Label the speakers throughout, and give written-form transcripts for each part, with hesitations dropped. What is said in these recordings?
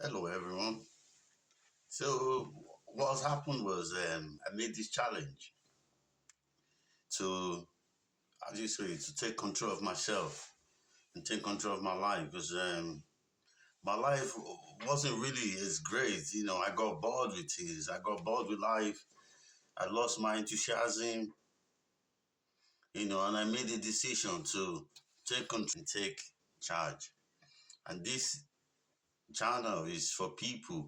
Speaker 1: Hello, everyone. So, what happened was I made this challenge to, as you say, to take control of myself and take control of my life because my life wasn't really as great. I got bored with things. I got bored with life. I lost my enthusiasm, and I made a decision to take control and take charge. And this channel is for people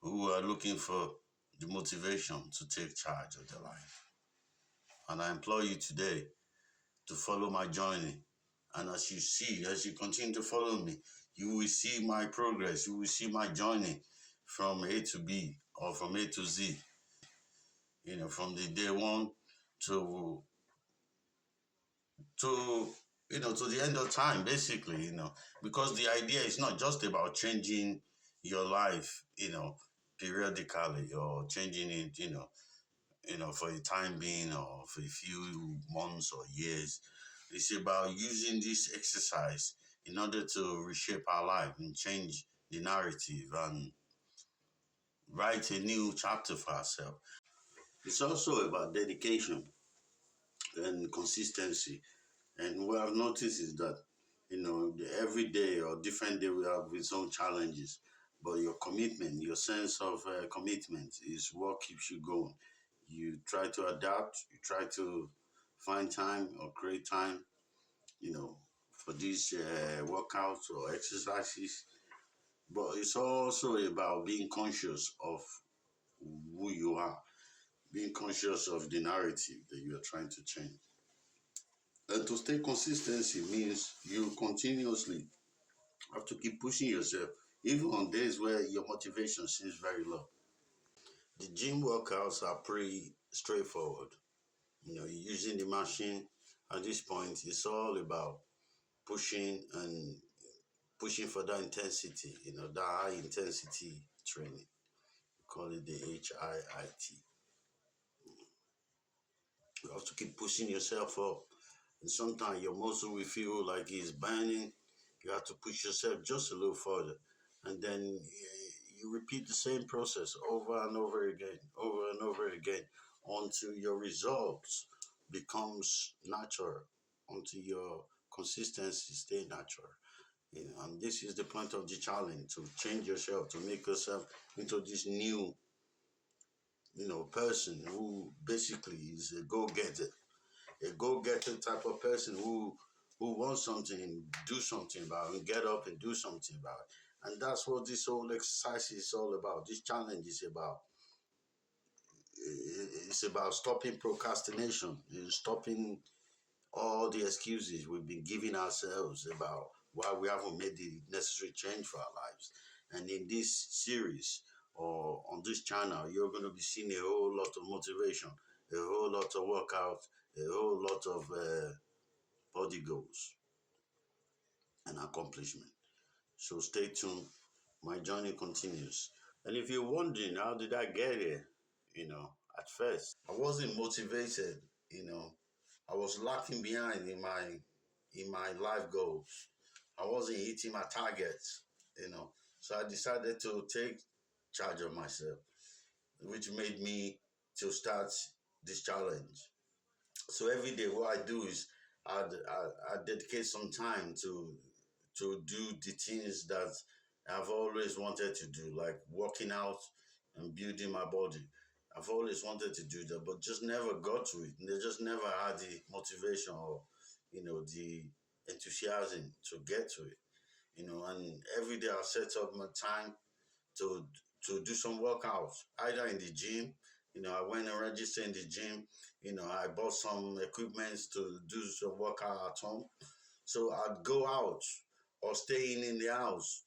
Speaker 1: who are looking for the motivation to take charge of their life. And I implore you today to follow my journey. And as you continue to follow me, you will see my progress. You will see my journey from A to B or from A to Z, from the day one to, to, to the end of time, basically, because the idea is not just about changing your life, periodically or changing it, for a time being or for a few months or years. It's about using this exercise in order to reshape our life and change the narrative and write a new chapter for ourselves. It's also about dedication and consistency. And what I've noticed is that, every day or different day we have its own challenges, but your commitment, your sense of commitment is what keeps you going. You try to adapt, you try to find time or create time, for these workouts or exercises. But it's also about being conscious of who you are, being conscious of the narrative that you are trying to change. And to stay consistency means you continuously have to keep pushing yourself, even on days where your motivation seems very low. The gym workouts are pretty straightforward. You're using the machine. At this point, it's all about pushing and pushing for that intensity, that high intensity training. We call it the HIIT. You have to keep pushing yourself up. And sometimes your muscle will feel like it's burning. You have to push yourself just a little further. And then you repeat the same process over and over and over again, until your results becomes natural, until your consistency stay natural. And this is the point of the challenge, to change yourself, to make yourself into this new, person who basically is a go-getter type of person who wants something, do something about it, and get up and do something about it. And that's what this whole exercise is all about. This challenge is about. It's about stopping procrastination, stopping all the excuses we've been giving ourselves about why we haven't made the necessary change for our lives. And in this series or on this channel, you're going to be seeing a whole lot of motivation, a whole lot of workout, a whole lot of body goals and accomplishment. So stay tuned. My journey continues. And if you're wondering, how did I get here? At first, I wasn't motivated. I was lacking behind in my life goals. I wasn't hitting my targets. So I decided to take charge of myself, which made me to start this challenge. So every day, what I do is I dedicate some time to do the things that I've always wanted to do, like working out and building my body. I've always wanted to do that, but just never got to it. And they just never had the motivation or, the enthusiasm to get to it. And every day I set up my time to do some workouts, either in the gym. I went and registered in the gym. I bought some equipment to do some workout at home. So I'd go out or staying in the house,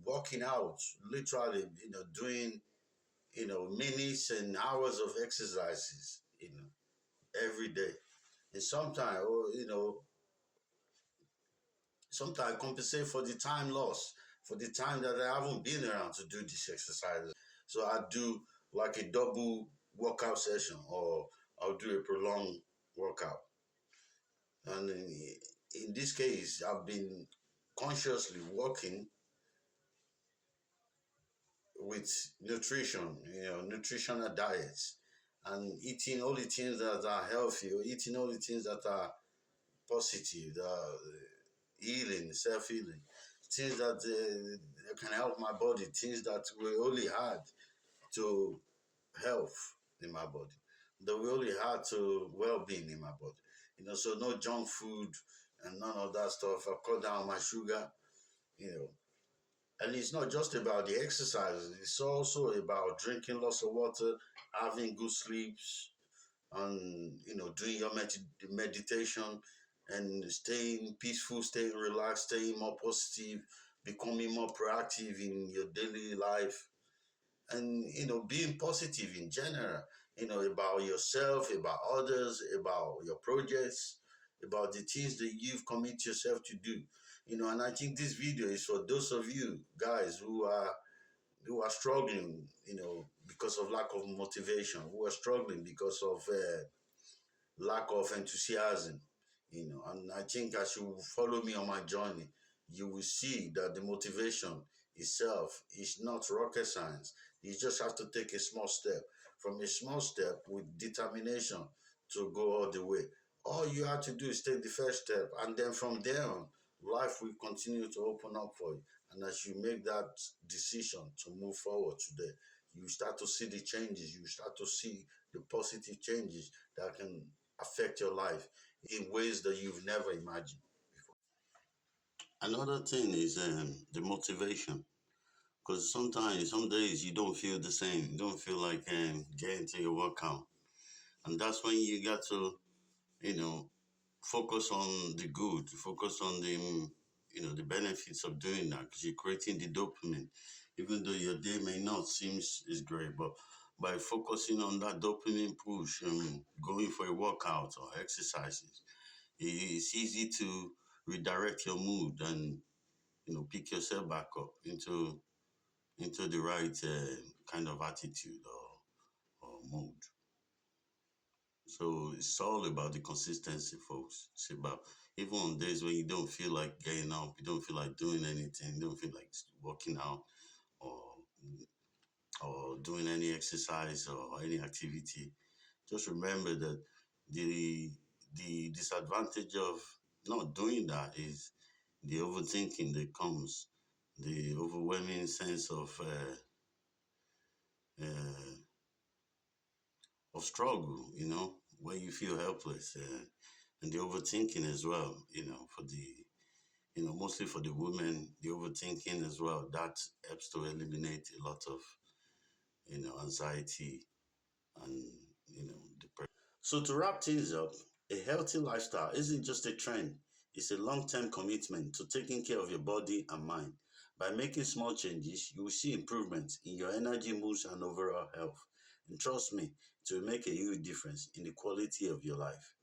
Speaker 1: working out, literally, doing, minutes and hours of exercises, every day. And sometimes compensate for the time lost, for the time that I haven't been around to do these exercises. So I do like a double workout session, or I'll do a prolonged workout. And in this case, I've been consciously working with nutrition, nutritional diets, and eating only things that are healthy, or eating only things that are positive, that are healing, self-healing, things that can help my body, things that will only add to health in my body, that will only add to well-being in my body. So no junk food and none of that stuff. I've cut down my sugar, you know, and it's not just about the exercise, it's also about drinking lots of water, having good sleeps, and doing your meditation and staying peaceful, staying relaxed, staying more positive, becoming more proactive in your daily life, and being positive in general, about yourself, about others, about your projects, about the things that you've committed yourself to do. And I think this video is for those of you guys who are struggling, because of lack of motivation, who are struggling because of lack of enthusiasm, and I think as you follow me on my journey, you will see that the motivation itself is not rocket science. You just have to take a small step, from a small step with determination to go all the way. All you have to do is take the first step, and then from there on, life will continue to open up for you. And as you make that decision to move forward today, you start to see the changes, you start to see the positive changes that can affect your life in ways that you've never imagined before. Another thing is the motivation, because sometimes, some days you don't feel the same. You don't feel like getting to your workout, and that's when you got to, you know, focus on the good, focus on the benefits of doing that, because you're creating the dopamine, even though your day may not seem is great, but by focusing on that dopamine push and going for a workout or exercises, it's easy to redirect your mood and pick yourself back up into the right kind of attitude or mood. So it's all about the consistency, folks. It's about, even on days when you don't feel like getting up, you don't feel like doing anything, you don't feel like working out or doing any exercise or any activity. Just remember that the disadvantage of not doing that is the overthinking that comes, the overwhelming sense uh, of struggle, where you feel helpless, and the overthinking as well, for the, mostly for the women, the overthinking as well, that helps to eliminate a lot of, anxiety and, depression. So to wrap things up, a healthy lifestyle isn't just a trend, it's a long-term commitment to taking care of your body and mind. By making small changes, you will see improvements in your energy, moods, and overall health. And trust me, it will make a huge difference in the quality of your life.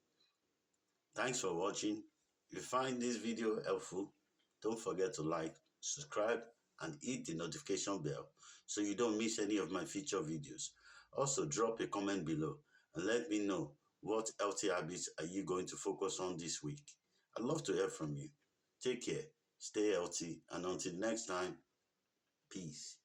Speaker 1: Thanks for watching. If you find this video helpful, don't forget to like, subscribe, and hit the notification bell so you don't miss any of my future videos. Also, drop a comment below and let me know what healthy habits are you going to focus on this week. I'd love to hear from you. Take care, stay healthy, and until next time, peace.